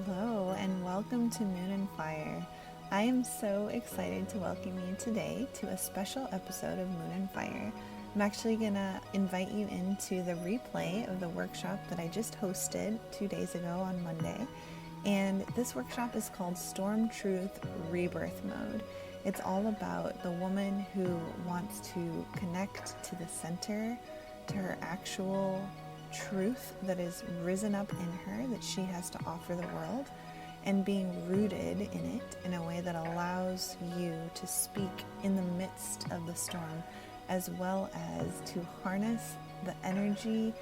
Hello, and welcome to Moon and Fire. I am so excited to welcome you today to a special episode of Moon and Fire. I'm actually going to invite you into the replay of the workshop that I just hosted 2 days ago on Monday. And this workshop is called Storm Truth Rebirth Mode. It's all about the woman who wants to connect to the center, to her actual truth that is risen up in her that she has to offer the world, and being rooted in it in a way that allows you to speak in the midst of the storm, as well as to harness the energy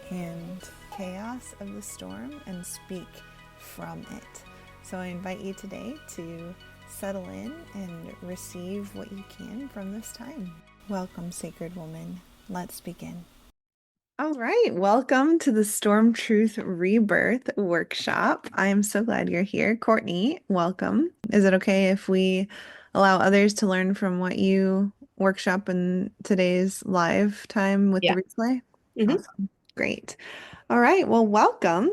and chaos of the storm and speak from it. So I invite you today to settle in and receive what you can from this time. Welcome, sacred woman. Let's begin. All right, welcome to the Storm Truth Rebirth workshop. I am so glad you're here. Courtney, welcome. Is it okay if we allow others to learn from what you workshop in today's live time with the Yeah. replay? hmm Awesome. Great. All right, well, welcome.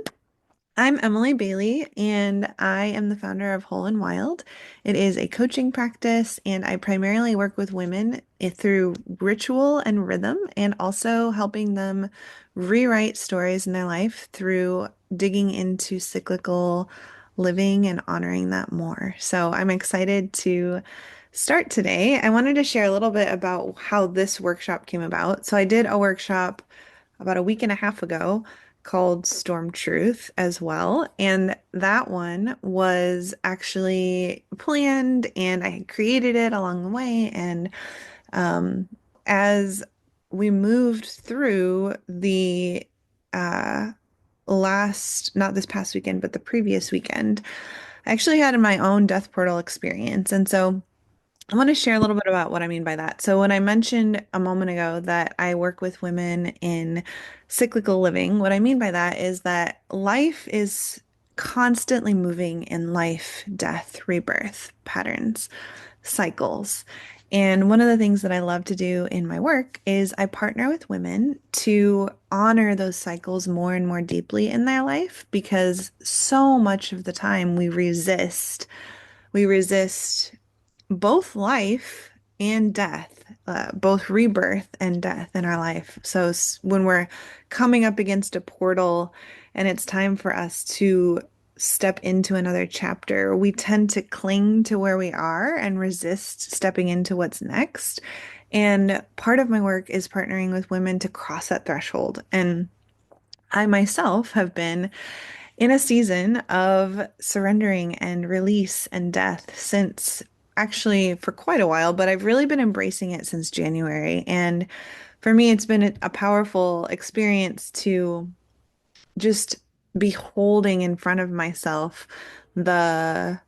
I'm Emily Bailey, and I am the founder of Whole and Wild. It is a coaching practice, and I primarily work with women through ritual and rhythm, and also helping them rewrite stories in their life through digging into cyclical living and honoring that more. So I'm excited to start today. I wanted to share a little bit about how this workshop came about. So I did a workshop about a week and a half ago called Storm Truth as well. And that one was actually planned and I had created it along the way. And um, as we moved through the uh, not this past weekend, but the previous weekend, I actually had my own death portal experience. And so I want to share a little bit about what I mean by that. So, when I mentioned a moment ago that I work with women in cyclical living, what I mean by that is that life is constantly moving in life, death, rebirth patterns, cycles. And one of the things that I love to do in my work is I partner with women to honor those cycles more and more deeply in their life because so much of the time we resist both life and death, both rebirth and death in our life. So when we're coming up against a portal and it's time for us to step into another chapter, we tend to cling to where we are and resist stepping into what's next. And part of my work is partnering with women to cross that threshold. And I myself have been in a season of surrendering and release and death since actually for quite a while, but I've really been embracing it since January. And for me, it's been a powerful experience to just be holding in front of myself the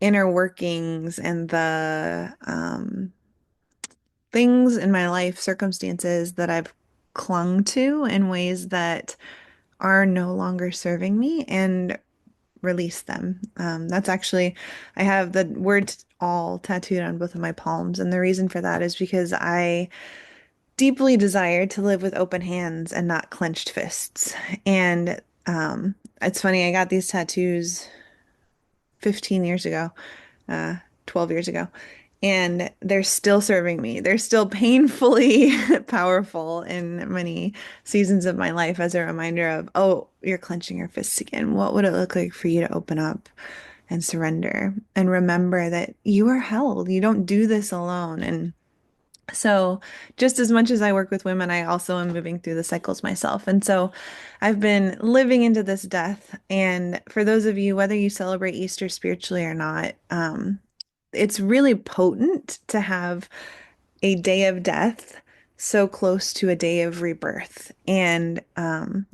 inner workings and the things in my life, circumstances that I've clung to in ways that are no longer serving me and release them. That's actually, I have the word all tattooed on both of my palms. And the reason for that is because I deeply desire to live with open hands and not clenched fists. And it's funny, I got these tattoos 15 years ago, uh, 12 years ago. And they're still serving me. They're still painfully powerful in many seasons of my life as a reminder of, oh, you're clenching your fists again. What would it look like for you to open up and surrender and remember that you are held? You don't do this alone. And so, just as much as I work with women, I also am moving through the cycles myself. And so, I've been living into this death. And for those of you, whether you celebrate Easter spiritually or not, it's really potent to have a day of death so close to a day of rebirth. And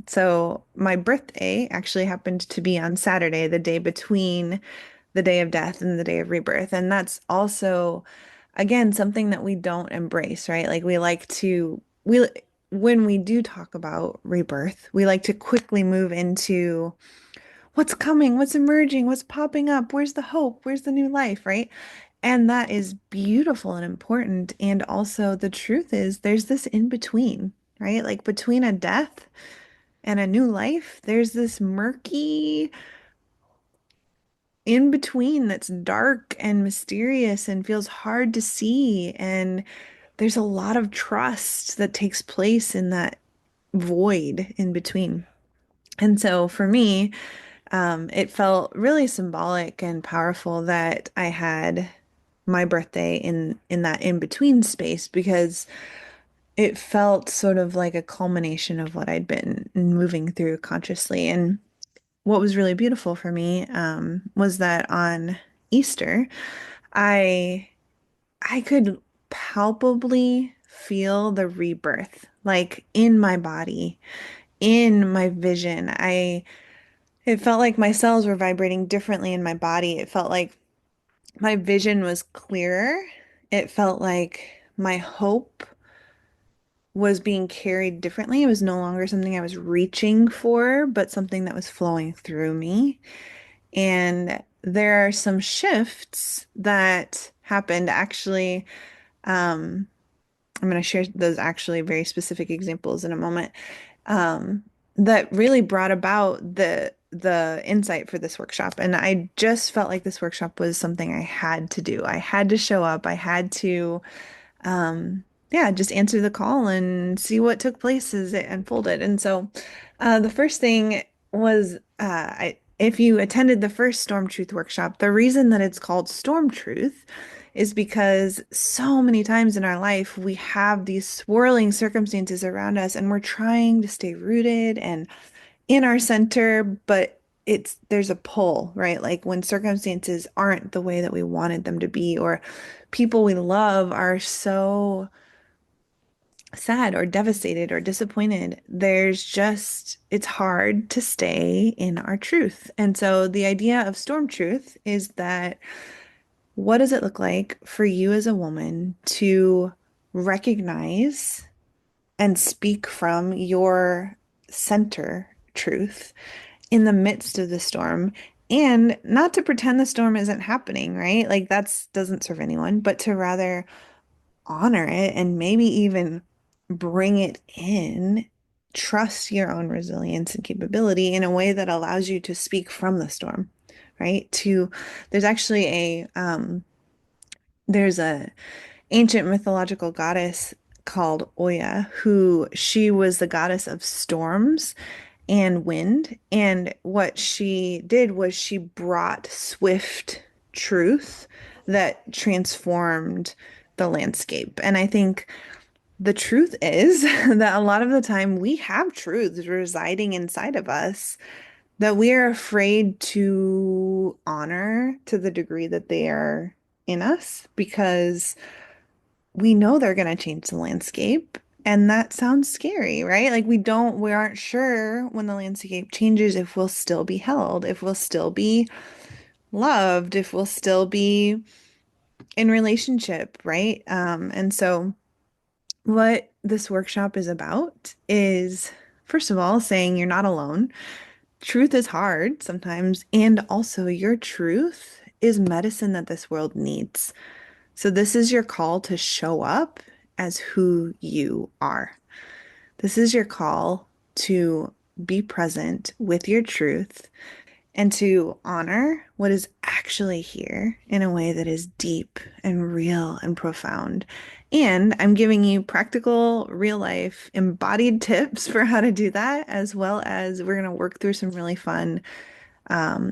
so, my birthday actually happened to be on Saturday, the day between the day of death and the day of rebirth. And that's also, again, something that we don't embrace, right? Like we like to, when we do talk about rebirth, we like to quickly move into what's coming, what's emerging, what's popping up, where's the hope, where's the new life, right? And that is beautiful and important. And also, the truth is, there's this in between, right? Like between a death and a new life, there's this murky in between that's dark and mysterious and feels hard to see. And there's a lot of trust that takes place in that void in between. And so for me, it felt really symbolic and powerful that I had my birthday in that in between space because it felt sort of like a culmination of what I'd been moving through consciously. And what was really beautiful for me was that on Easter, I I could palpably feel the rebirth, like in my body, in my vision. It felt like my cells were vibrating differently in my body. It felt like my vision was clearer. It felt like my hope was being carried differently. It was no longer something I was reaching for, but something that was flowing through me. And there are some shifts that happened actually. Um, I'm going to share those actually very specific examples in a moment. Um, that really brought about the insight for this workshop. And I just felt like this workshop was something I had to do. I had to show up. I had to yeah, just answer the call and see what took place as it unfolded. And so the first thing was if you attended the first Storm Truth workshop, the reason that it's called Storm Truth is because so many times in our life we have these swirling circumstances around us and we're trying to stay rooted and in our center, but there's a pull, right? Like when circumstances aren't the way that we wanted them to be, or people we love are so sad or devastated or disappointed, it's hard to stay in our truth. And so the idea of storm truth is that what does it look like for you as a woman to recognize and speak from your center truth in the midst of the storm? And not to pretend the storm isn't happening, right? Like that's doesn't serve anyone, but to rather honor it and maybe even bring it in, trust your own resilience and capability in a way that allows you to speak from the storm, right? There's actually there's a ancient mythological goddess called Oya, who she was the goddess of storms and wind. And what she did was she brought swift truth that transformed the landscape. And I think the truth is that a lot of the time we have truths residing inside of us that we are afraid to honor to the degree that they are in us because we know they're going to change the landscape. And that sounds scary, right? Like we aren't sure when the landscape changes if we'll still be held, if we'll still be loved, if we'll still be in relationship, right? And so what this workshop is about is, first of all, saying you're not alone. Truth is hard sometimes, and also your truth is medicine that this world needs. So, this is your call to show up as who you are. This is your call to be present with your truth and to honor what is actually here in a way that is deep and real and profound. And I'm giving you practical, real life, embodied tips for how to do that, as well as we're going to work through some really fun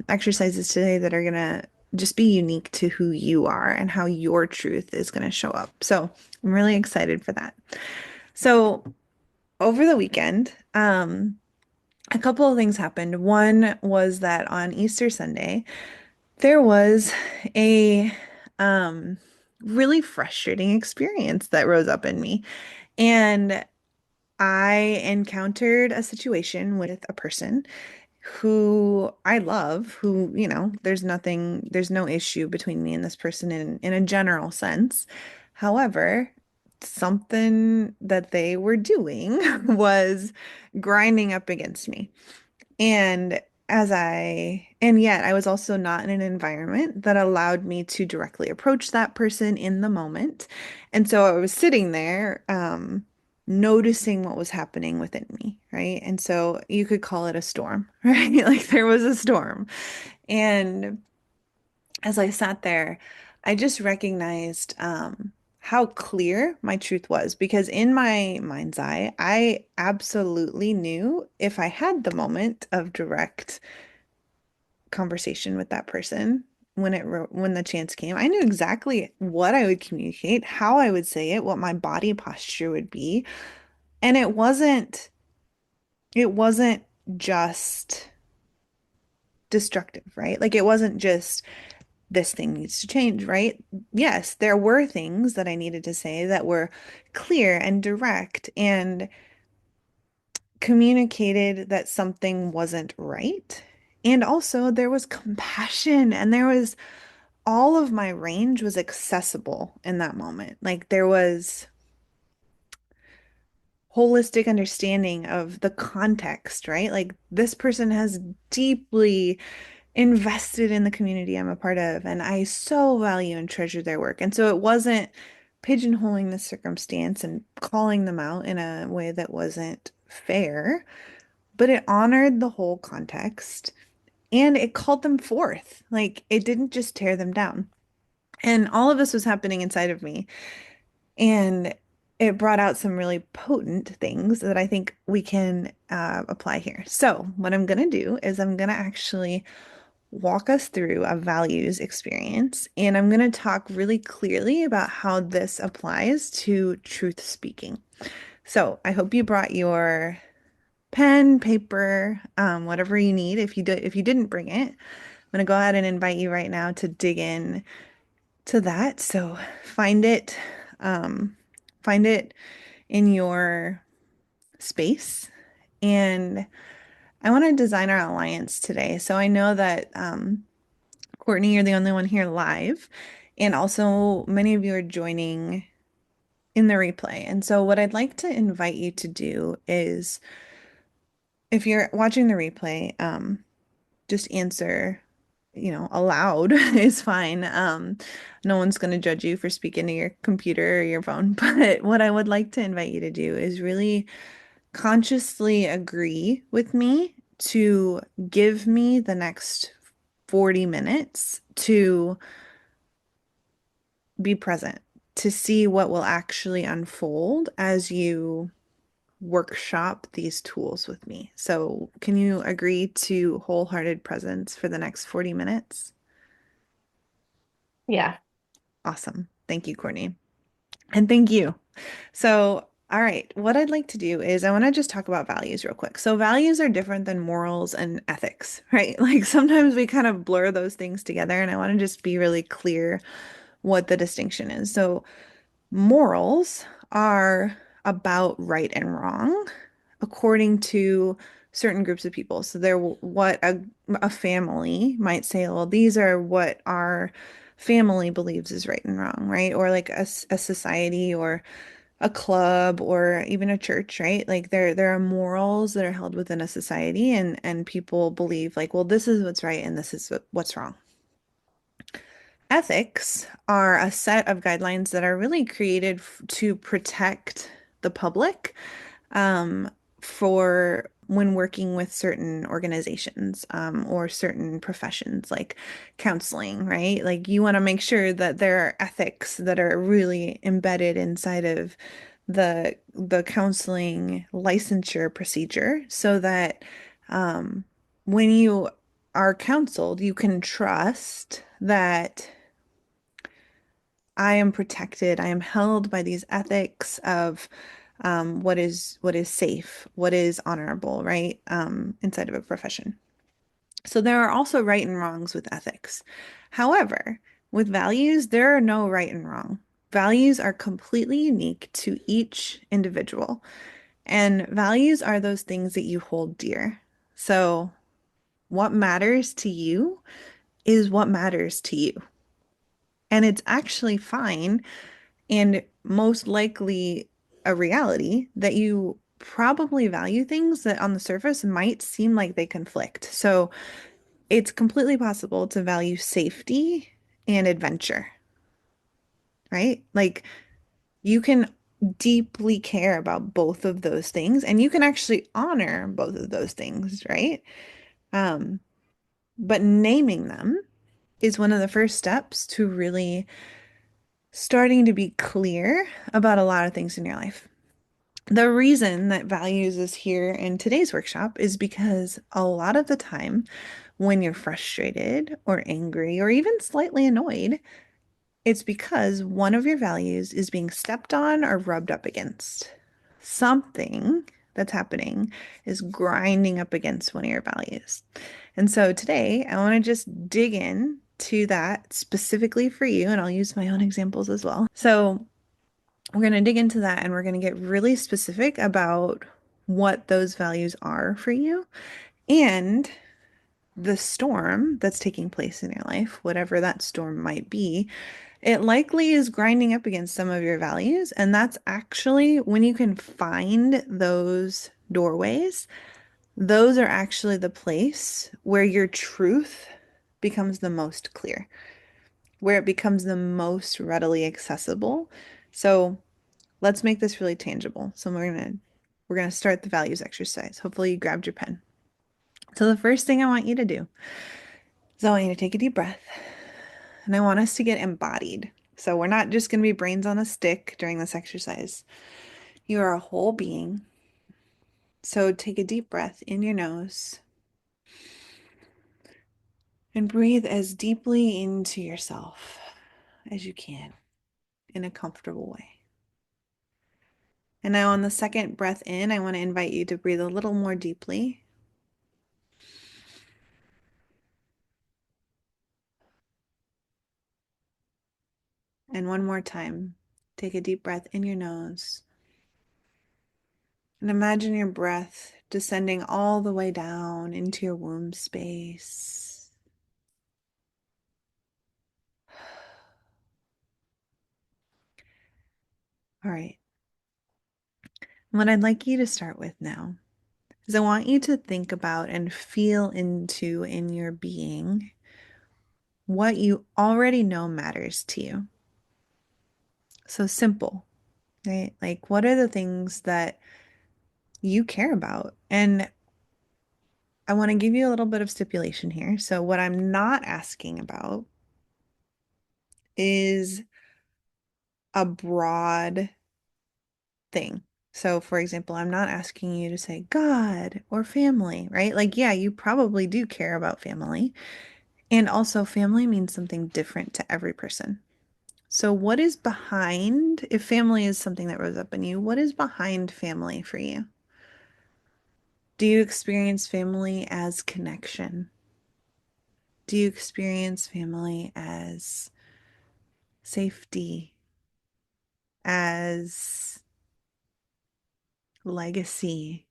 exercises today that are going to just be unique to who you are and how your truth is going to show up. So I'm really excited for that. So over the weekend, a couple of things happened. One was that on Easter Sunday, there was a um, really frustrating experience that rose up in me. And I encountered a situation with a person who I love, there's no issue between me and this person in a general sense. However, something that they were doing was grinding up against me. And and yet I was also not in an environment that allowed me to directly approach that person in the moment. And so I was sitting there, noticing what was happening within me, right? And so you could call it a storm, right? Like there was a storm. And as I sat there, I just recognized how clear my truth was because in my mind's eye, I absolutely knew if I had the moment of direct conversation with that person when the chance came, I knew exactly what I would communicate, how I would say it, what my body posture would be. And it wasn't just destructive, right? Like it wasn't just this thing needs to change, right? Yes, there were things that I needed to say that were clear and direct and communicated that something wasn't right. And also there was compassion and there was all of my range was accessible in that moment. Like there was holistic understanding of the context, right? Like this person has deeply invested in the community I'm a part of, and I so value and treasure their work. And so it wasn't pigeonholing the circumstance and calling them out in a way that wasn't fair, but it honored the whole context and it called them forth. Like it didn't just tear them down. And all of this was happening inside of me. And it brought out some really potent things that I think we can apply here. So, what I'm going to do is I'm going to actually walk us through a values experience, and I'm going to talk really clearly about how this applies to truth speaking. So, I hope you brought your pen, paper, whatever you need. If you didn't bring it, I'm going to go ahead and invite you right now to dig in to that. So, um, find it in your space. And I want to design our alliance today. So I know that Courtney, you're the only one here live. And also, many of you are joining in the replay. And so, what I'd like to invite you to do is if you're watching the replay, just answer, aloud is fine. No one's going to judge you for speaking to your computer or your phone. But what I would like to invite you to do is really consciously agree with me to give me the next 40 minutes to be present, to see what will actually unfold as you workshop these tools with me. So, can you agree to wholehearted presence for the next 40 minutes? Yeah. Awesome. Thank you, Courtney. And thank you. So, all right, what I'd like to do is I want to just talk about values real quick. So, values are different than morals and ethics, right? Like sometimes we kind of blur those things together, and I want to just be really clear what the distinction is. So, morals are about right and wrong according to certain groups of people. So they're what a family might say, well, these are what our family believes is right and wrong, right? Or like a society or a club or even a church, right? Like there are morals that are held within a society and people believe like, well, this is what's right and this is what's wrong. Ethics are a set of guidelines that are really created to protect the public um, for when working with certain organizations or certain professions like counseling, right? Like you want to make sure that there are ethics that are really embedded inside of the counseling licensure procedure so that when you are counseled, you can trust that I am protected. I am held by these ethics of what is safe, what is honorable, right? Inside of a profession. So there are also right and wrongs with ethics. However, with values, there are no right and wrong. Values are completely unique to each individual, and values are those things that you hold dear. So what matters to you is what matters to you. And it's actually fine and most likely a reality that you probably value things that on the surface might seem like they conflict. So it's completely possible to value safety and adventure, right? Like you can deeply care about both of those things, and you can actually honor both of those things, right? Um, but naming them is one of the first steps to really starting to be clear about a lot of things in your life. The reason that values is here in today's workshop is because a lot of the time when you're frustrated or angry or even slightly annoyed, it's because one of your values is being stepped on or rubbed up against. Something that's happening is grinding up against one of your values. And so today I want to just dig in to that specifically for you, and I'll use my own examples as well. So we're going to dig into that and we're going to get really specific about what those values are for you and the storm that's taking place in your life, whatever that storm might be. It likely is grinding up against some of your values. And that's actually when you can find those doorways, those are actually the place where your truth becomes the most clear, where it becomes the most readily accessible. So let's make this really tangible. So we're gonna start the values exercise. Hopefully you grabbed your pen. So the first thing I want you to do is I want you to take a deep breath, and I want us to get embodied. So we're not just gonna be brains on a stick during this exercise. You are a whole being. So take a deep breath in your nose and breathe as deeply into yourself as you can in a comfortable way. And now on the second breath in, I want to invite you to breathe a little more deeply. And one more time, take a deep breath in your nose. And imagine your breath descending all the way down into your womb space. All right. What I'd like you to start with now is I want you to think about and feel into in your being what you already know matters to you. So simple, right? Like, what are the things that you care about? And I want to give you a little bit of stipulation here. So, what I'm not asking about is a broad thing. So, for example, I'm not asking you to say God or family, right? Like, yeah, you probably do care about family. And also, family means something different to every person. So, what is behind, if family is something that rose up in you, what is behind family for you? Do you experience family as connection? Do you experience family as safety, as legacy,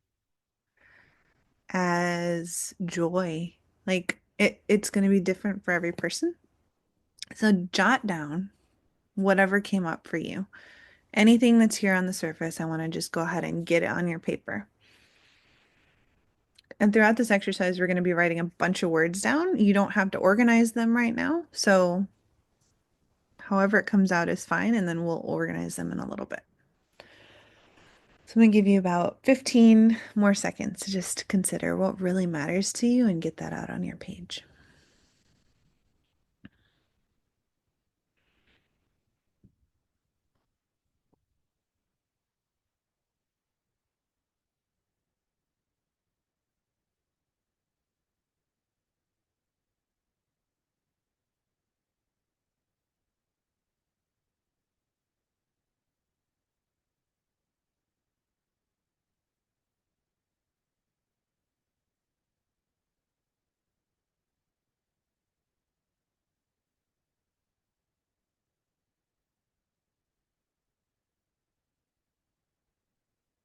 as joy? Like it's going to be different for every person. So jot down whatever came up for you. Anything that's here on the surface, I want to just go ahead and get it on your paper. And throughout this exercise, we're going to be writing a bunch of words down. You don't have to organize them right now. So however it comes out is fine, and then we'll organize them in a little bit. So I'm going to give you about 15 more seconds to just consider what really matters to you and get that out on your page.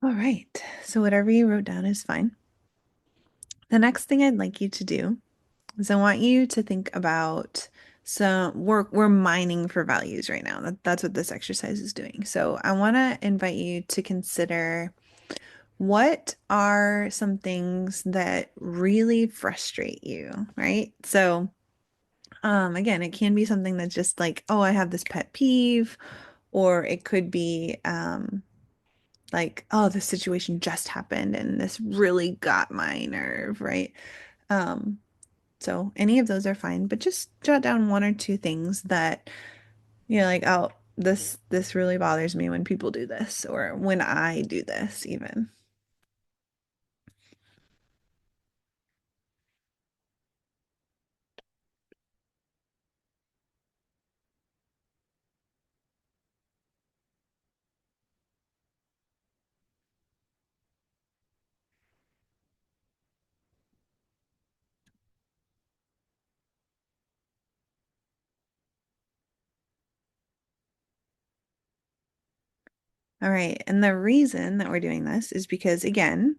All right, so whatever you wrote down is fine. The next thing I'd like you to do is I want you to think about some we're mining for values right now. That's what this exercise is doing. So I want to invite you to consider what are some things that really frustrate you, right? So again, it can be something that's just like, oh, I have this pet peeve, or it could be like, oh, this situation just happened and this really got my nerve, right? Um, so any of those are fine, but just jot down one or two things that you're like, oh, this really bothers me when people do this or when I do this even. All right. And the reason that we're doing this is because, again,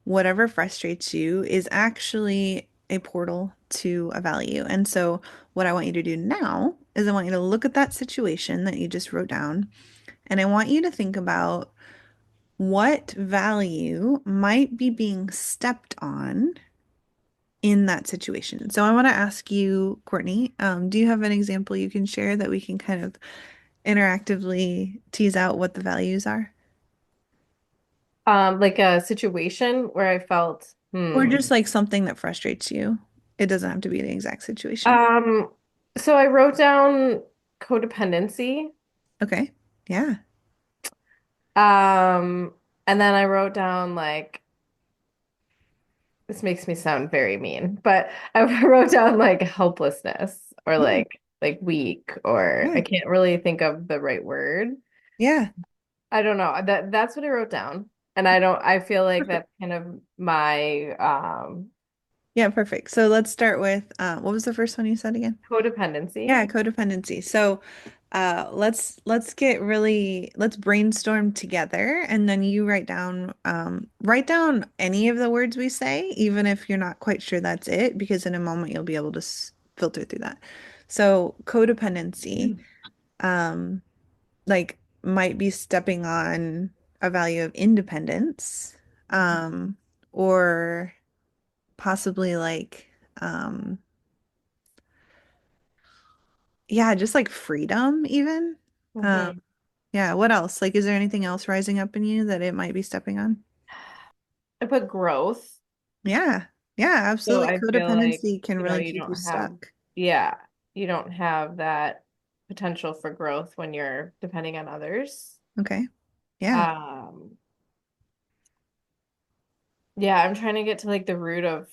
whatever frustrates you is actually a portal to a value. And so, what I want you to do now is I want you to look at that situation that you just wrote down, and I want you to think about what value might be being stepped on in that situation. So, I want to ask you, Courtney, do you have an example you can share that we can kind of interactively tease out what the values are? Like a situation where I felt, Or just like something that frustrates you. It doesn't have to be the exact situation. Um, so I wrote down codependency. Okay. Yeah. Um, and then I wrote down like this makes me sound very mean, but I wrote down like helplessness or Yeah. like weak or Yeah. I can't really think of the right word. Yeah. I don't know. That's what I wrote down. And I feel like Perfect. that's kind of my Yeah, perfect. So let's start with what was the first one you said again? codependency. Yeah, codependency. So let's get really let's brainstorm together and then you write down any of the words we say, even if you're not quite sure that's it, because in a moment you'll be able to filter through that. So codependency. Um like might be stepping on a value of independence, um, or possibly like, yeah, just like freedom even. Um, Mhm. yeah, what else? Like, is there anything else rising up in you that it might be stepping on? I put growth. Yeah, yeah, So absolutely. I feel like, Codependency can really you keep you don't have, stuck. yeah, you don't have that potential for growth when you're depending on others. Okay. Yeah. Um, yeah, I'm trying to get to like the root of,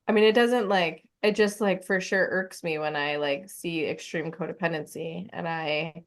I mean, it doesn't like, it just like for sure irks me when I like see extreme codependency and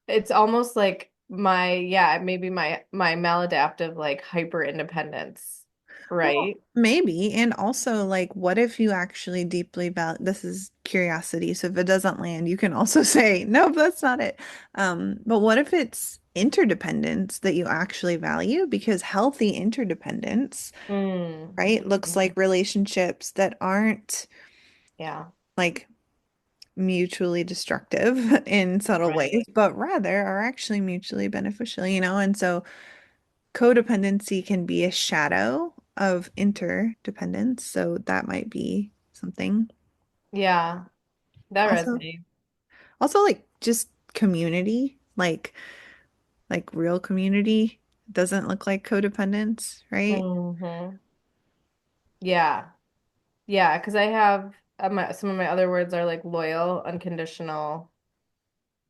it's almost like yeah, maybe my maladaptive like hyper independence, Well, right? maybe. And also, like, what if you actually deeply value this is curiosity. So if it doesn't land, you can also say, nope, that's not it. But what if it's interdependence that you actually value? Because healthy interdependence, Mm. right, looks like relationships that aren't Yeah, like mutually destructive in subtle ways, right. but rather are actually mutually beneficial, you know? And so codependency can be a shadow of interdependence, so that might be something. Yeah, that Also, resonates. also like just community, like real community doesn't look like codependence, right? Hmm. Yeah. Yeah, because I have some of my other words are like loyal, unconditional,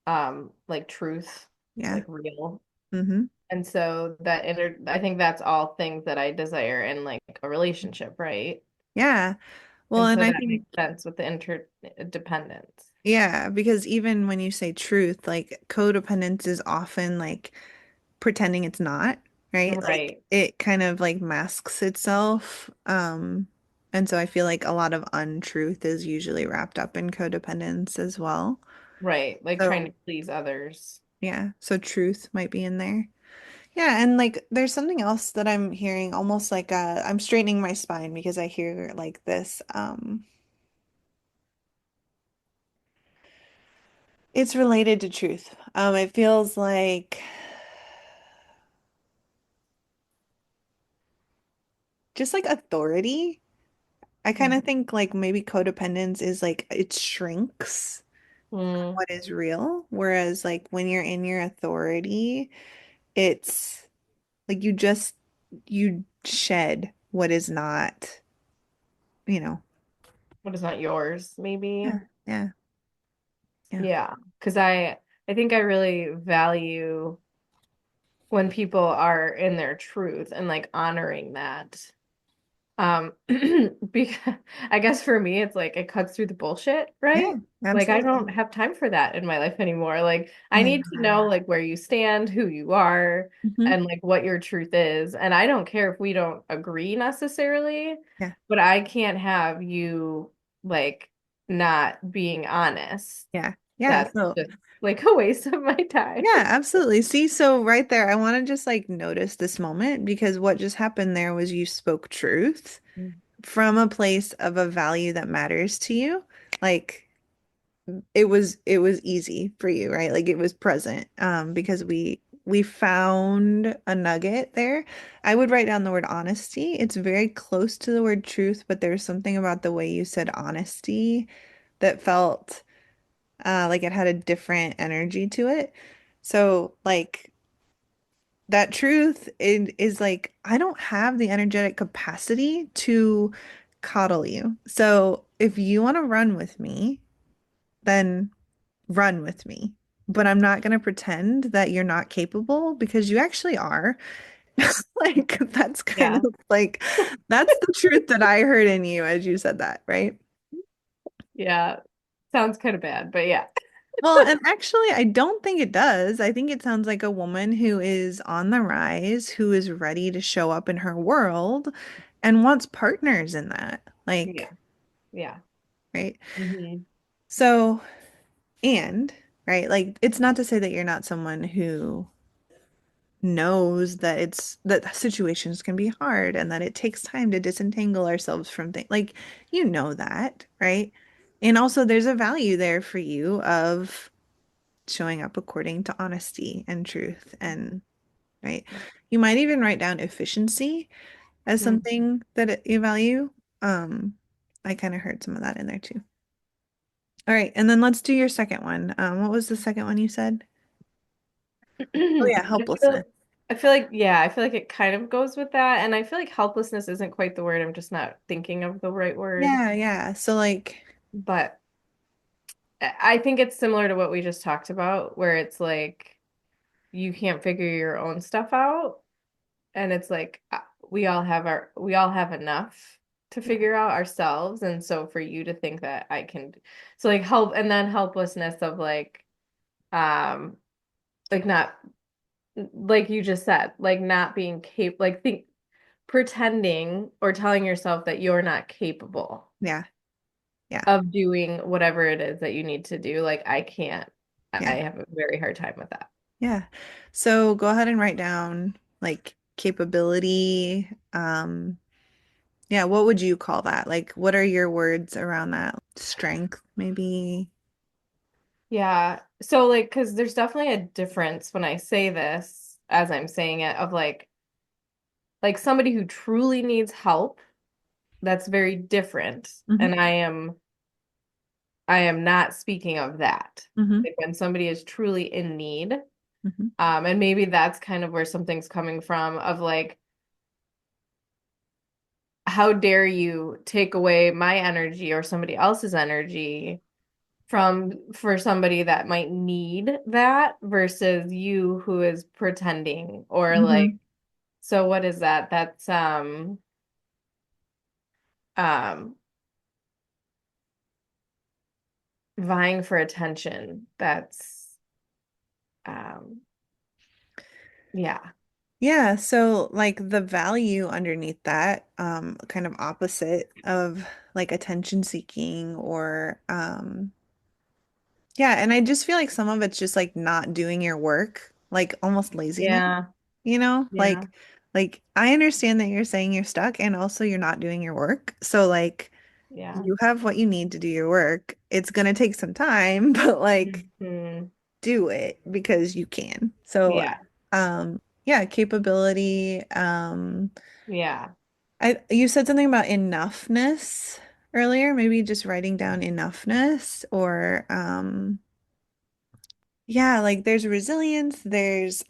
like truth, Yeah. like real. Mm-hmm. And so I think that's all things that I desire in like a relationship, right? Yeah. Well, And and so I that think makes sense with the interdependence. yeah, because even when you say truth, like codependence is often like pretending it's not, right? Like Right. it kind of like masks itself. And so I feel like a lot of untruth is usually wrapped up in codependence as well. Right. Like trying to So please others. yeah, so truth might be in there. Yeah, and like there's something else that I'm hearing almost like I'm straightening my spine because I hear like this it's related to truth. It feels like just like authority. I kind of think like maybe codependence is like it shrinks Mm, what is real, whereas like when you're in your authority, it's like you shed what is not, you know. What is not yours, maybe. Yeah, yeah, yeah, Yeah, because I think I really value when people are in their truth and like honoring that. Because I guess for me, it's like it cuts through the bullshit, yeah, right? Like I don't absolutely. have time for that in my life anymore. Like I need to know Yeah. like where you stand, who you are, Hmm. and like what your truth is. And I don't care if we don't agree necessarily, Yeah, but I can't have you like not being honest. yeah, yeah. That's So just like a waste of my time. yeah, absolutely. See, so right there, I want to just like notice this moment because what just happened there was you spoke truth from a place of a value that matters to you. Like it was easy for you, right? Like it was present because we found a nugget there. I would write down the word honesty. It's very close to the word truth, but there's something about the way you said honesty that felt like it had a different energy to it. So like that truth is like I don't have the energetic capacity to coddle you. So if you want to run with me, then run with me. But I'm not going to pretend that you're not capable because you actually are. Like that's kind Yeah. of like that's the truth that I heard in you as you said that, right? Yeah. Sounds kind of bad, but yeah. Well, and actually, I don't think it does. I think it sounds like a woman who is on the rise, who is ready to show up in her world and wants partners in that. Yeah. Like, Yeah. right? Hmm. So, and, right, like it's not to say that you're not someone who knows that that situations can be hard and that it takes time to disentangle ourselves from things. Like, you know that, right? And also, there's a value there for you of showing up according to honesty and truth and right. You might even write down efficiency as something that you value. Um, I kind of heard some of that in there too. All right, and then let's do your second one. What was the second one you said? Oh yeah, I helplessness. feel I feel like yeah, I feel like it kind of goes with that. And I feel like helplessness isn't quite the word. I'm just not thinking of the right word. Yeah, yeah. So like, But I think it's similar to what we just talked about, where it's like you can't figure your own stuff out. And it's like we all have enough to yeah, figure out ourselves. And so for you to think that I can so like help and then helplessness of um like not like you just said, like not being capable, like think pretending or telling yourself that you're not capable yeah, yeah, of doing whatever it is that you need to do. Like I can't. I yeah, have a very hard time with that. yeah. So go ahead and write down like capability. Yeah, what would you call that? Like, what are your words around that? Strength, maybe. Yeah. So like, because there's definitely a difference when I say this, as I'm saying it, of like somebody who truly needs help, that's very different. Hmm. And I am not speaking of that. Hmm. Like when somebody is truly in need. Hmm. And maybe that's kind of where something's coming from of like, how dare you take away my energy or somebody else's energy from for somebody that might need that versus you who is pretending or like Hmm. so what is that? That's um vying for attention. That's um yeah. Yeah, so like the value underneath that, kind of opposite of like attention seeking or yeah, and I just feel like some of it's just like not doing your work, like almost laziness, Yeah. you know? Yeah. Like I understand that you're saying you're stuck and also you're not doing your work. So like Yeah. you have what you need to do your work. It's gonna take some time, but like Hmm. do it because you can. So Yeah. yeah, capability. Yeah. I you said something about enoughness earlier, maybe just writing down enoughness or yeah, like there's resilience, there's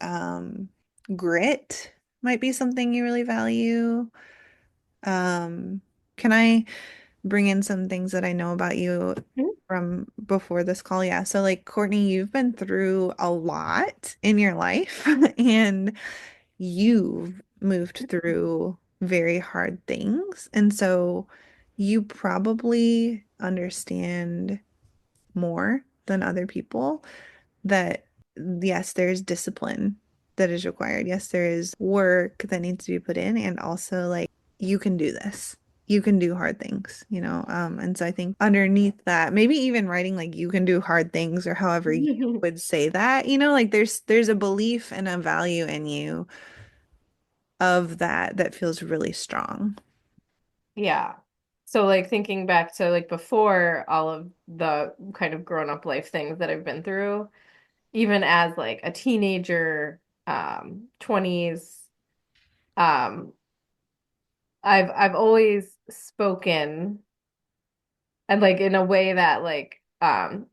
Grit might be something you really value. Can I bring in some things that I know about you Mhm. from before this call? Yeah. So, like, Courtney, you've been through a lot in your life and you've moved through very hard things. And so you probably understand more than other people that yes, there's discipline that is required. Yes, there is work that needs to be put in, and also like you can do this. You can do hard things, you know? And so I think underneath that, maybe even writing like you can do hard things or however you would say that, you know, like there's a belief and a value in you of that that feels really strong. Yeah. So like thinking back to like before all of the kind of grown up life things that I've been through, even as like a teenager, 20s, um, I've always spoken and like in a way that like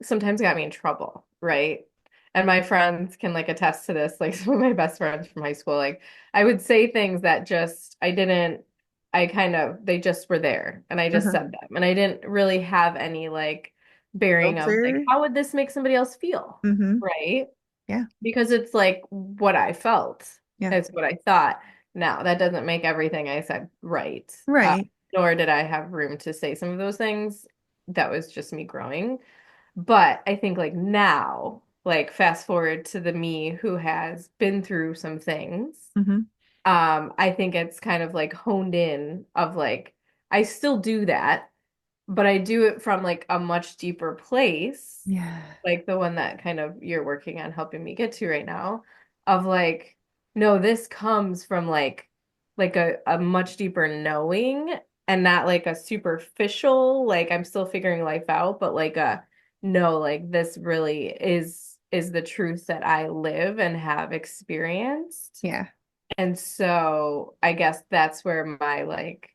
sometimes got me in trouble, right? And my friends can like attest to this, like some of my best friends from high school, like I would say things that just I didn't I kind of they just were there and I just Uh-huh. said them and I didn't really have any like bearing of like Filter. how would this make somebody else feel, Mm-hmm. right? Yeah. Because it's like what I felt. Yeah. It's what I thought. Now, that doesn't make everything I said right. Right. Nor did I have room to say some of those things. That was just me growing. But I think like now, like fast forward to the me who has been through some things, Mm-hmm. I think it's kind of like honed in of like I still do that, but I do it from like a much deeper place, Yeah. like the one that kind of you're working on helping me get to right now, of like, no, this comes from like a much deeper knowing and not like a superficial, like I'm still figuring life out, but like a no, like this really is the truth that I live and have experienced. Yeah. And so I guess that's where my like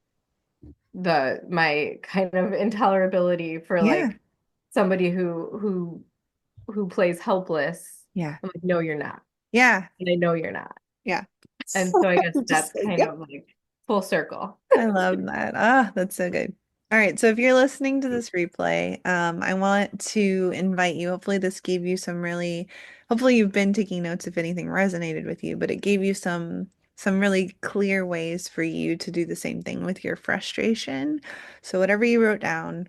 my kind of intolerability for Yeah. like somebody who plays helpless. Yeah. I'm like, no, you're not. Yeah. And I know you're not. Yeah. And so I guess Just that's like, kind yep. of like full circle. I love that. Ah, that's so good. All right, so if you're listening to this replay, I want to invite you. Hopefully, this gave you some really, hopefully you've been taking notes if anything resonated with you, but it gave you some really clear ways for you to do the same thing with your frustration. So whatever you wrote down,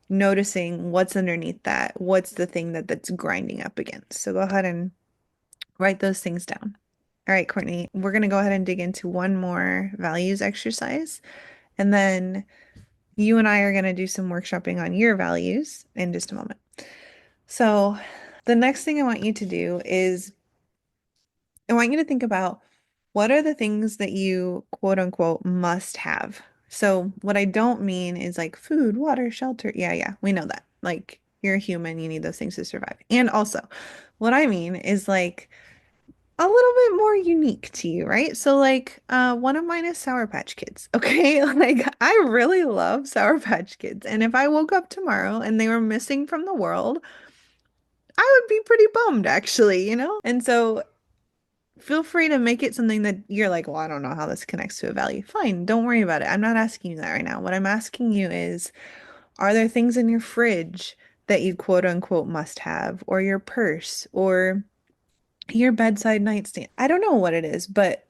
noticing what's underneath that, what's the thing that's grinding up against. So go ahead and write those things down. All right, Courtney, we're going to go ahead and dig into one more values exercise. And then you and I are going to do some workshopping on your values in just a moment. So, the next thing I want you to do is I want you to think about what are the things that you quote unquote must have. So, what I don't mean is like food, water, shelter. Yeah, yeah, we know that. Like, you're a human, you need those things to survive. And also, what I mean is like a little bit more unique to you, right? So like one of mine is Sour Patch Kids. Okay? Like I really love Sour Patch Kids. And if I woke up tomorrow and they were missing from the world, I would be pretty bummed actually, you know? And so feel free to make it something that you're like, well, I don't know how this connects to a value. Fine, don't worry about it. I'm not asking you that right now. What I'm asking you is, are there things in your fridge that you quote unquote must have, or your purse, or your bedside nightstand? I don't know what it is, but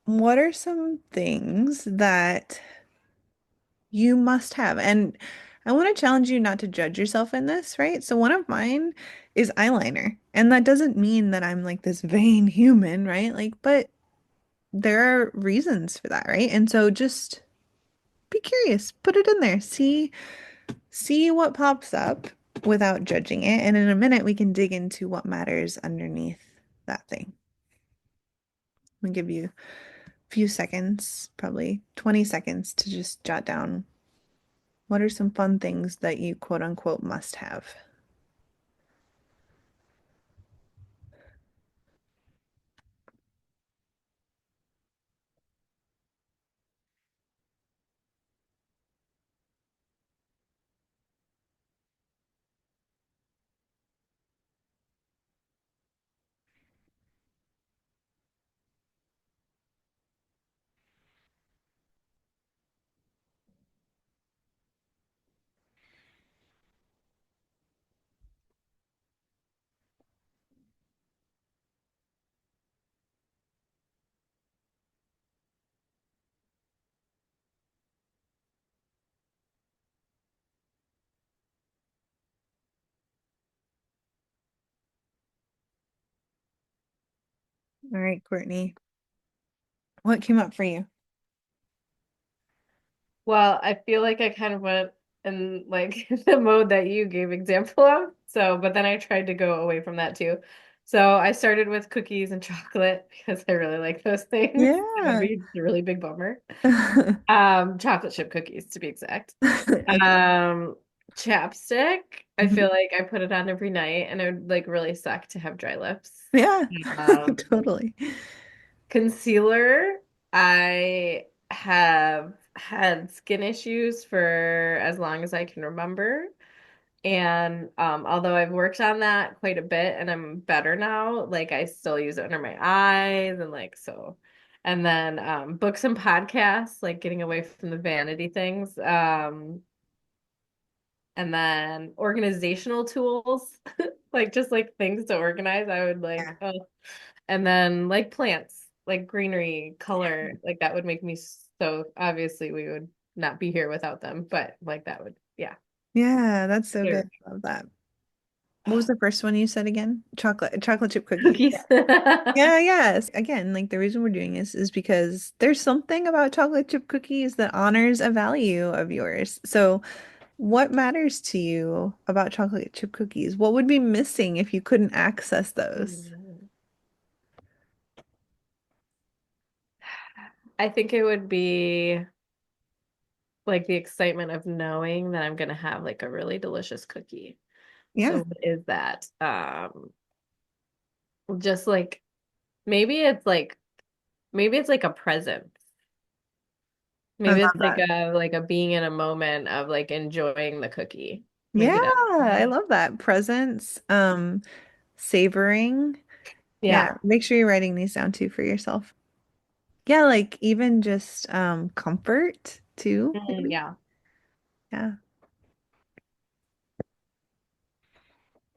what are some things that you must have? And I want to challenge you not to judge yourself in this, right? So one of mine is eyeliner. And that doesn't mean that I'm like this vain human, right? Like, but there are reasons for that, right? And so just be curious, put it in there, see what pops up without judging it. And in a minute, we can dig into what matters underneath that thing. I'm gonna give you a few seconds, probably 20 seconds to just jot down what are some fun things that you quote unquote must have. All right, Courtney. What came up for you? Well, I feel like I kind of went in like the mode that you gave example of. So, but then I tried to go away from that too. So I started with cookies and chocolate because I really like those things. That would Yeah. be a really big bummer. Chocolate chip cookies to be exact. Okay. Um, Chapstick. I Mhm. feel like I put it on every night and it would like really suck to have dry lips. Yeah, Um, totally. Concealer. I have had skin issues for as long as I can remember. And although I've worked on that quite a bit and I'm better now, like I still use it under my eyes and like so. And then books and podcasts, like getting away from the vanity things. And then organizational tools, like just like things to organize. I would Yeah. like, and then like plants, like greenery, color, like that would make me so obviously we would not be here without them, but like that would, yeah. Yeah, that's so good. They're I love that. What was the first one you said again? Chocolate chip cookies. cookies. Yeah, yes. Again, like the reason we're doing this is because there's something about chocolate chip cookies that honors a value of yours. So, what matters to you about chocolate chip cookies? What would be missing if you couldn't access those? I think it would be like the excitement of knowing that I'm gonna have like a really delicious cookie. Yeah, So what is that? Just like maybe it's like maybe it's like a present. I Maybe love it's that. like a being in a moment of like enjoying the cookie. Yeah, Maybe that. I love that. Presents, savoring. Yeah, Yeah. make sure you're writing these down too for yourself. Yeah, like even just comfort too, maybe. Yeah. Yeah.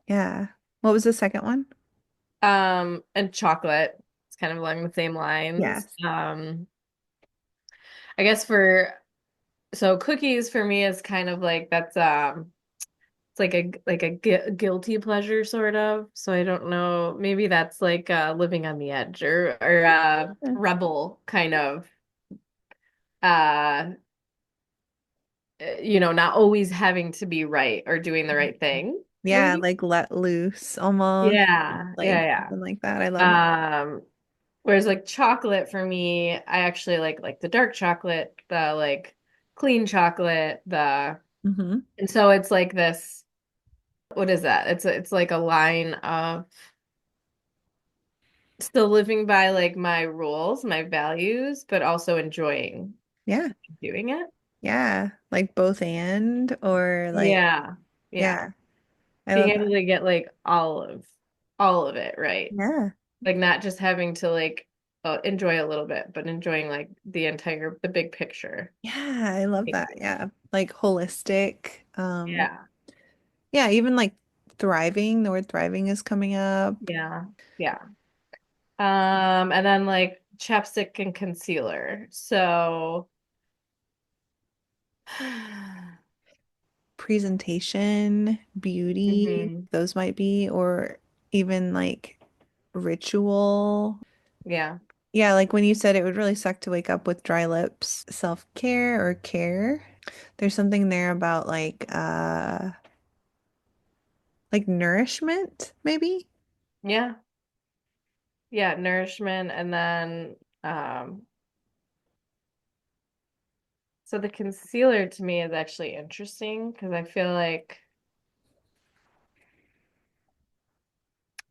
Yeah. What was the second one? And chocolate. It's kind of along the same lines. Yes. I guess for so cookies for me is kind of like that's it's like a guilty pleasure sort of. So I don't know, maybe that's like living on the edge or Yeah. rebel kind of uh not always having to be right or doing the right thing, Yeah, maybe. like let loose almost, Yeah, like yeah, something like that. I love that. yeah. Whereas like chocolate for me, I actually like the dark chocolate, the like clean chocolate, the Hmm. and so it's like this, what is that? It's like a line of still living by like my rules, my values, but also enjoying Yeah. doing it. Yeah. Like both and or like Yeah. Yeah. yeah. I Being love able that. to get like all of it, right? Yeah. Like not just having to like enjoy a little bit, but enjoying like the big picture. Yeah, I love that. Yeah. Like holistic. Yeah. Yeah, even like thriving, the word thriving is coming up. Yeah. Yeah. And then like chapstick and concealer. So Presentation, beauty, hmm. those might be, or even like ritual. Yeah. Yeah, like when you said it would really suck to wake up with dry lips, self-care or care. There's something there about like nourishment, maybe? Yeah. Yeah, nourishment and then um so the concealer to me is actually interesting because I feel like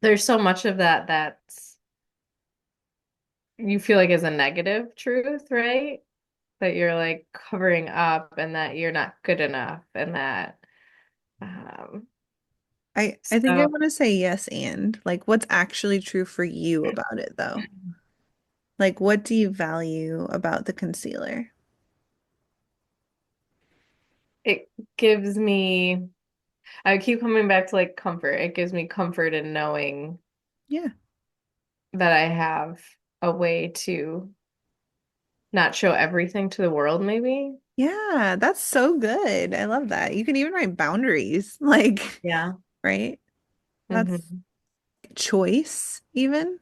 there's so much of that that's you feel like is a negative truth, right? That you're like covering up and that you're not good enough and that um I think I so want to say yes and like what's actually true for you about it though? Like what do you value about the concealer? it gives me I keep coming back to like comfort. It gives me comfort in knowing Yeah. that I have a way to not show everything to the world, maybe. Yeah, that's so good. I love that. You can even write boundaries, like, Yeah. right? That's Hmm. choice, even.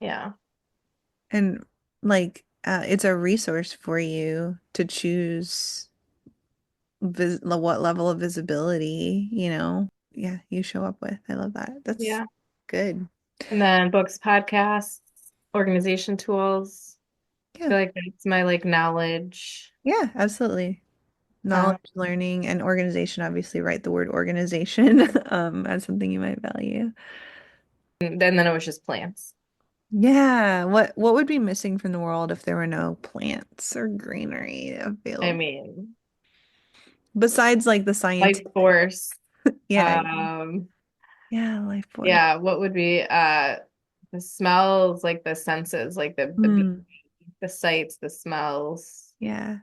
Yeah. And like it's a resource for you to choose what level of visibility, yeah, you show up with. I love that. That's Yeah. good. And then books, podcasts, organization tools. I Yeah. feel like that's my like knowledge. Yeah, absolutely. Knowledge, Um, learning, and organization. Obviously, write the word organization as something you might value. then it was just plants. Yeah. What would be missing from the world if there were no plants or greenery I available? mean, Besides like the life scientific, force. yeah, Um, yeah, life force. yeah, what would be the smells, like the senses, like Hmm. the sights, the smells, Yeah.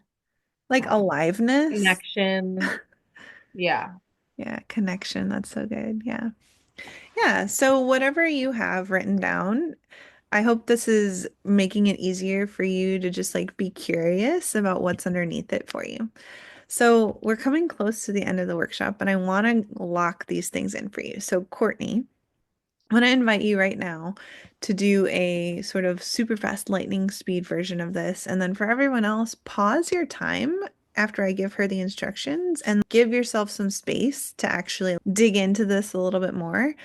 Like uh, aliveness. connection. Yeah. Yeah, connection. That's so good. Yeah. Yeah. So whatever you have written down, I hope this is making it easier for you to just like be curious about what's underneath it for you. So we're coming close to the end of the workshop, and I want to lock these things in for you. So, Courtney, I want to invite you right now to do a sort of super fast lightning speed version of this. And then for everyone else, pause your time after I give her the instructions and give yourself some space to actually dig into this a little bit more.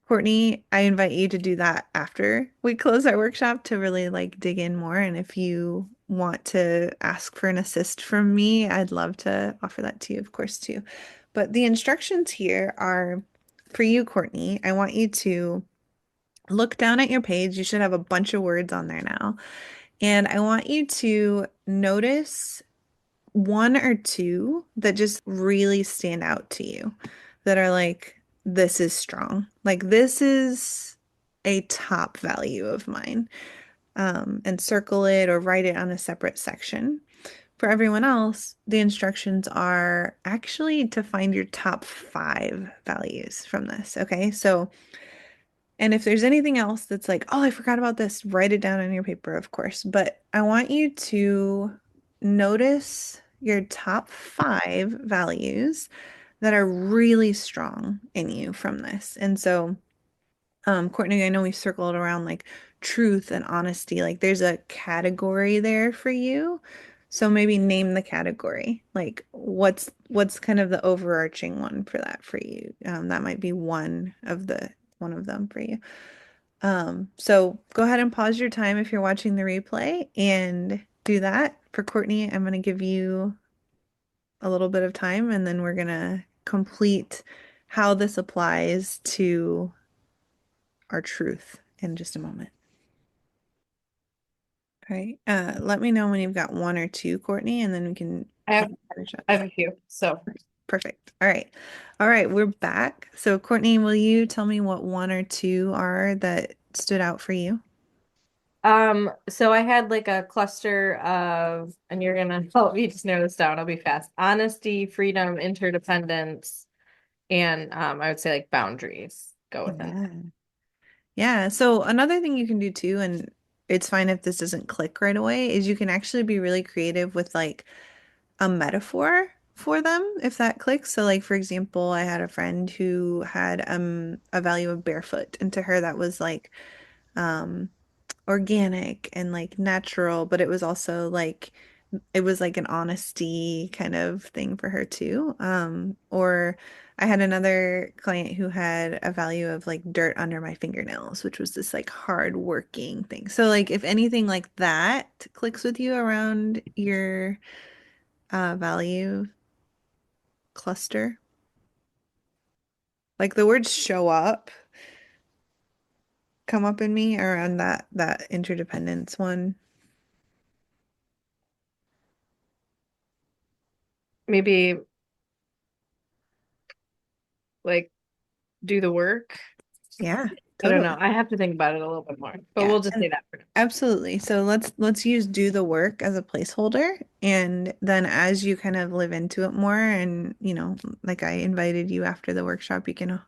Courtney, I invite you to do that after we close our workshop to really like dig in more. And if you want to ask for an assist from me, I'd love to offer that to you, of course, too. But the instructions here are for you, Courtney. I want you to look down at your page. You should have a bunch of words on there now. And I want you to notice one or two that just really stand out to you that are like, this is strong. Like, this is a top value of mine. And circle it or write it on a separate section. For everyone else, the instructions are actually to find your top five values from this. Okay. So, and if there's anything else that's like, oh, I forgot about this, write it down on your paper, of course. But I want you to notice your top five values that are really strong in you from this. And so, Courtney, I know we circled around like truth and honesty. Like there's a category there for you. So maybe name the category. Like what's kind of the overarching one for that for you? That might be one of them for you. So go ahead and pause your time if you're watching the replay and do that. For Courtney, I'm going to give you a little bit of time and then we're going to complete how this applies to our truth in just a moment. All right. Let me know when you've got one or two, Courtney, and then we can I have finish up. I have a few. So, Perfect. All right. All right, we're back. So, Courtney, will you tell me what one or two are that stood out for you? so I had like a cluster of, and you're gonna help me just narrow this down. I'll be fast. Honesty, freedom, interdependence, and I would say like boundaries go within that. Yeah. Yeah. So another thing you can do too, and it's fine if this doesn't click right away, is you can actually be really creative with like a metaphor for them if that clicks. So like for example, I had a friend who had a value of barefoot, and to her that was like um organic and like natural, but it was also like it was like an honesty kind of thing for her too. Or I had another client who had a value of like dirt under my fingernails, which was this like hard working thing. So like if anything like that clicks with you around your value cluster, like the words show up, come up in me around that interdependence one. Maybe like do the work. Yeah, I don't know. totally. I have to think about it a little bit more, but Yeah, we'll just say and that for now. absolutely. So let's use do the work as a placeholder and then as you kind of live into it more and like I invited you after the workshop, you can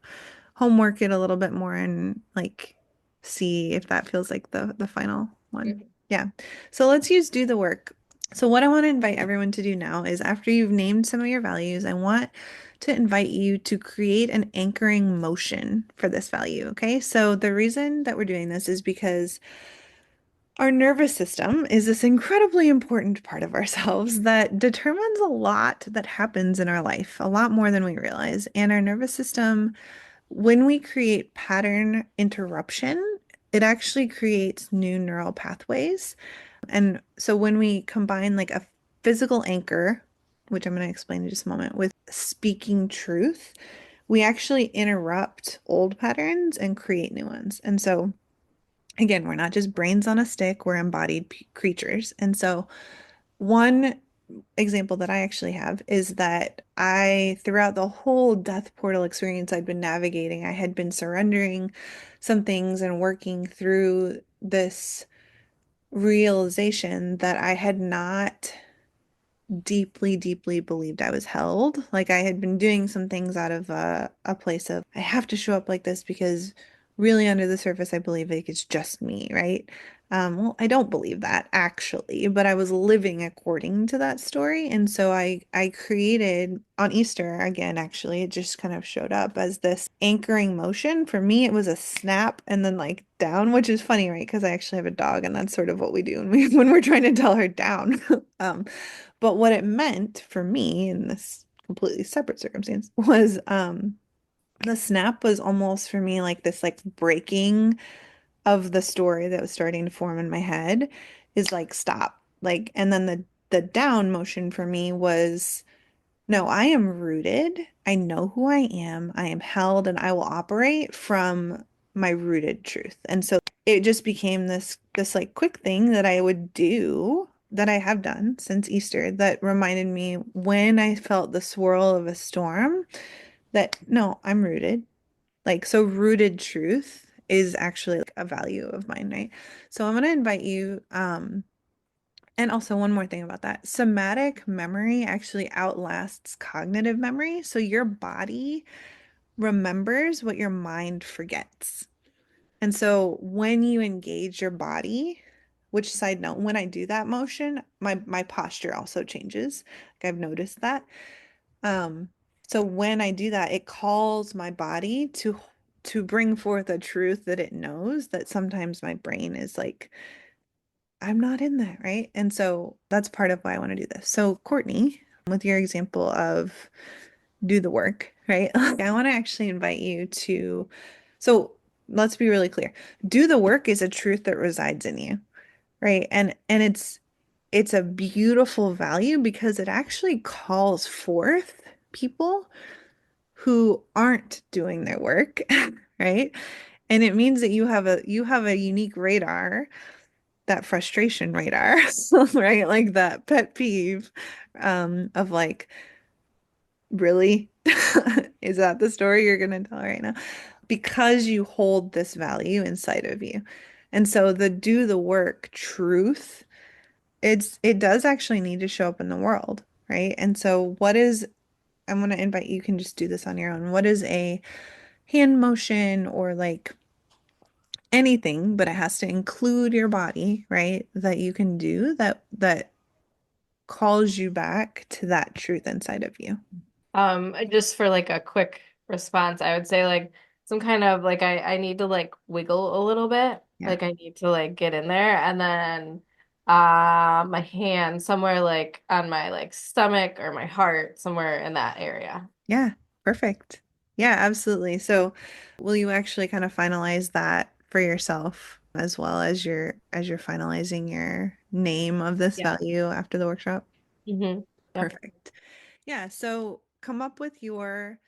homework it a little bit more and like see if that feels like the final one. Mhm. Yeah. So let's use do the work. So, what I want to invite everyone to do now is after you've named some of your values, I want to invite you to create an anchoring motion for this value. Okay. So, the reason that we're doing this is because our nervous system is this incredibly important part of ourselves that determines a lot that happens in our life, a lot more than we realize. And our nervous system, when we create pattern interruption, it actually creates new neural pathways. And so when we combine like a physical anchor, which I'm going to explain in just a moment, with speaking truth, we actually interrupt old patterns and create new ones. And so, again, we're not just brains on a stick, we're embodied creatures. And so, one example that I actually have is that throughout the whole death portal experience I'd been navigating, I had been surrendering some things and working through this realization that I had not deeply, deeply believed I was held. Like I had been doing some things out of a place of, I have to show up like this because really under the surface, I believe like it's just me, right? Well, I don't believe that actually, but I was living according to that story. And so I created on Easter again, actually, it just kind of showed up as this anchoring motion. For me, it was a snap and then like down, which is funny, right? Because I actually have a dog and that's sort of what we do when when we're trying to tell her down. But what it meant for me in this completely separate circumstance was the snap was almost for me like this like breaking of the story that was starting to form in my head is like stop. Like and then the down motion for me was no, I am rooted. I know who I am. I am held and I will operate from my rooted truth. And so it just became this like quick thing that I would do that I have done since Easter that reminded me when I felt the swirl of a storm that no, I'm rooted. Like so rooted truth is actually like a value of mine, right? So I'm going to invite you and also, one more thing about that. Somatic memory actually outlasts cognitive memory. So your body remembers what your mind forgets. And so when you engage your body, which side note, when I do that motion, my posture also changes. Like I've noticed that. Um, so when I do that, it calls my body to bring forth a truth that it knows that sometimes my brain is like I'm not in that, right? And so that's part of why I want to do this. So, Courtney, with your example of do the work, right? I want to actually invite you to, so let's be really clear. Do the work is a truth that resides in you, right? And it's a beautiful value because it actually calls forth people who aren't doing their work, right? And it means that you have a unique radar that frustration radar, right? Like that pet peeve of like, really? Is that the story you're gonna tell right now? Because you hold this value inside of you. And so the do the work truth, it does actually need to show up in the world, right? And so I'm gonna invite you can just do this on your own. What is a hand motion or like anything, but it has to include your body, right? That you can do that calls you back to that truth inside of you. Just for like a quick response, I would say like some kind of like I need to like wiggle a little bit. Yeah. Like I need to like get in there and then my hand somewhere like on my like stomach or my heart, somewhere in that area. Yeah. Perfect. Yeah, absolutely. So will you actually kind of finalize that for yourself as well as you're finalizing your name of this Yeah. value after the workshop? Yep. Perfect. Yeah, so come up with your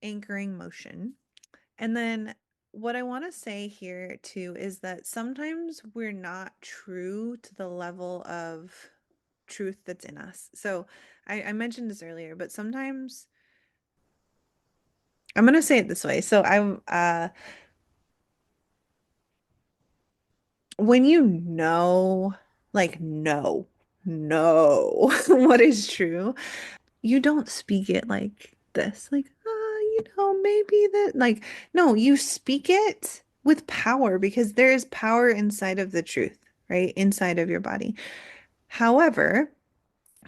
anchoring motion. And then what I want to say here too is that sometimes we're not true to the level of truth that's in us. So I mentioned this earlier, but sometimes I'm gonna say it this way. So when you know, like know what is true, you don't speak it like this, like, maybe that, like, no, you speak it with power because there is power inside of the truth, right? Inside of your body. However,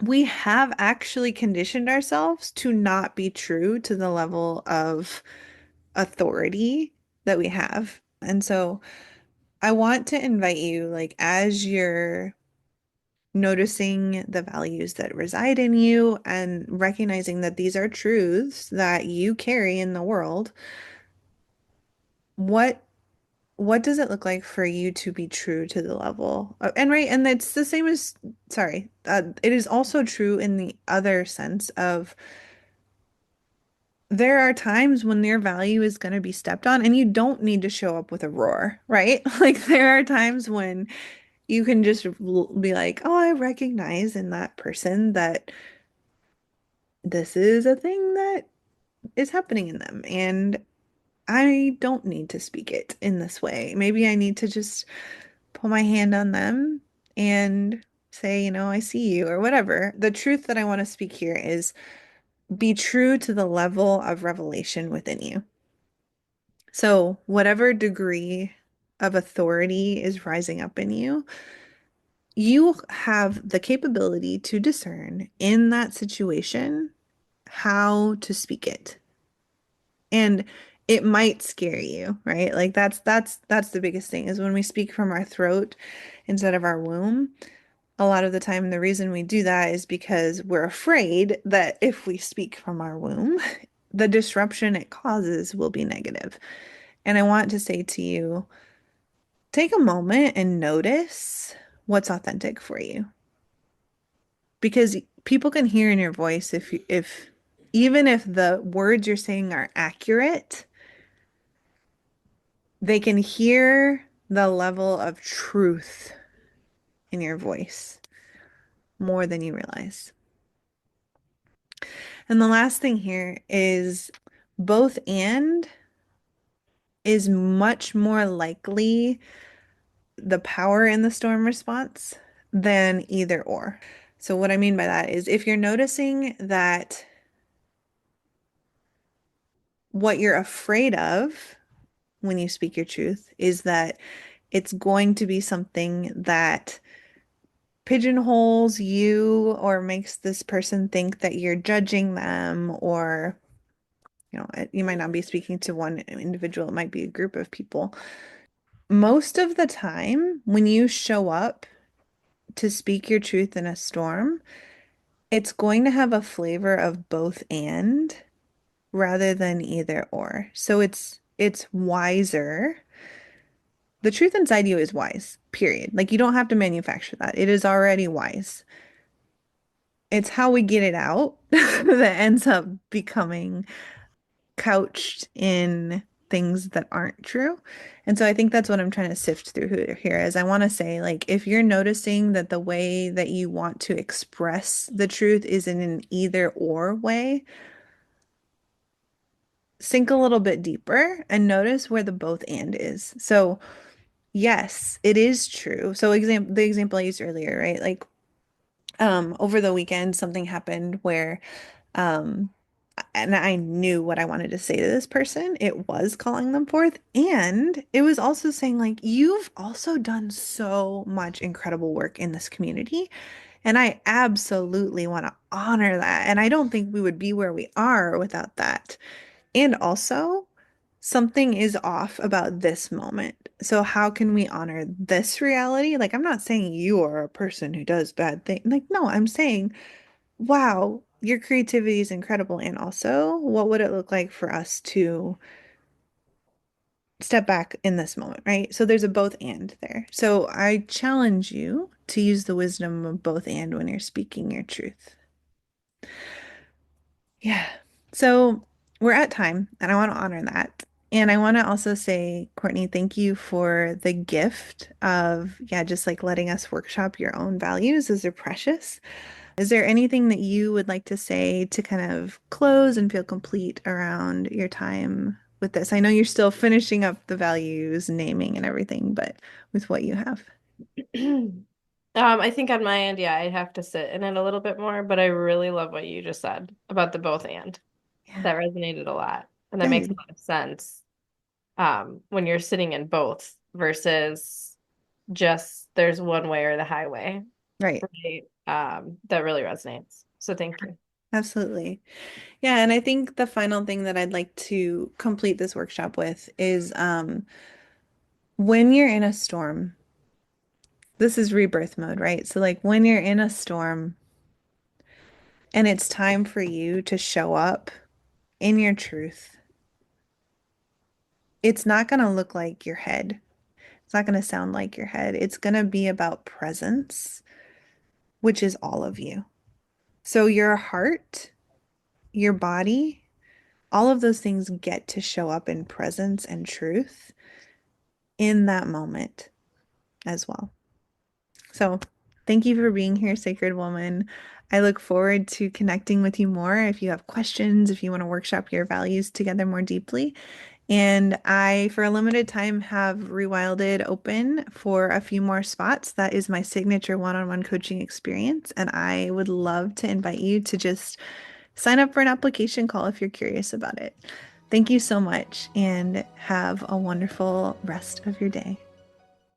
we have actually conditioned ourselves to not be true to the level of authority that we have. And so I want to invite you, like, as you're noticing the values that reside in you and recognizing that these are truths that you carry in the world, what what does it look like for you to be true to the level and right, and it's the same as, sorry, it is also true in the other sense of there are times when your value is going to be stepped on and you don't need to show up with a roar, right? Like there are times when you can just be like, oh, I recognize in that person that this is a thing that is happening in them. And I don't need to speak it in this way. Maybe I need to just put my hand on them and say, I see you or whatever. The truth that I want to speak here is be true to the level of revelation within you. So, whatever degree of authority is rising up in you, you have the capability to discern in that situation how to speak it. And it might scare you, right? Like that's the biggest thing is when we speak from our throat instead of our womb. A lot of the time, the reason we do that is because we're afraid that if we speak from our womb, the disruption it causes will be negative. And I want to say to you, take a moment and notice what's authentic for you. Because people can hear in your voice if even if the words you're saying are accurate, they can hear the level of truth in your voice more than you realize. And the last thing here is both and is much more likely the power in the storm response than either or. So, what I mean by that is if you're noticing that what you're afraid of when you speak your truth is that it's going to be something that pigeonholes you or makes this person think that you're judging them, or you might not be speaking to one individual, it might be a group of people. Most of the time when you show up to speak your truth in a storm, it's going to have a flavor of both and rather than either or. So it's wiser. The truth inside you is wise, period. Like you don't have to manufacture that. It is already wise. It's how we get it out that ends up becoming couched in things that aren't true. And so I think that's what I'm trying to sift through here is I want to say, like, if you're noticing that the way that you want to express the truth is in an either or way, sink a little bit deeper and notice where the both and is. So yes, it is true. So the example I used earlier, right? Like over the weekend something happened where um and I knew what I wanted to say to this person. It was calling them forth, and it was also saying like you've also done so much incredible work in this community, and I absolutely want to honor that. And I don't think we would be where we are without that. And also, something is off about this moment. So how can we honor this reality? Like, I'm not saying you are a person who does bad things. Like, no, I'm saying, wow, your creativity is incredible. And also, what would it look like for us to step back in this moment, right? So there's a both and there. So I challenge you to use the wisdom of both and when you're speaking your truth. Yeah. So we're at time, and I want to honor that. And I want to also say, Courtney, thank you for the gift of, yeah, just like letting us workshop your own values. Those are precious. Is there anything that you would like to say to kind of close and feel complete around your time with this? I know you're still finishing up the values, naming and everything, but with what you have. I think on my end, yeah, I'd have to sit in it a little bit more, but I really love what you just said about the both and. Yeah, That resonated a lot. And that makes a good. lot of sense. When you're sitting in both versus just there's one way or the highway. Right. right? That really resonates. So thank you. Absolutely. Yeah, and I think the final thing that I'd like to complete this workshop with is when you're in a storm, this is rebirth mode, right? So like when you're in a storm and it's time for you to show up in your truth, it's not going to look like your head. It's not going to sound like your head. It's going to be about presence, which is all of you. So your heart, your body, all of those things get to show up in presence and truth in that moment as well. So, thank you for being here, Sacred Woman. I look forward to connecting with you more if you have questions, if you want to workshop your values together more deeply. And I, for a limited time, have Rewilded open for a few more spots. That is my signature one-on-one coaching experience. And I would love to invite you to just sign up for an application call if you're curious about it. Thank you so much and have a wonderful rest of your day.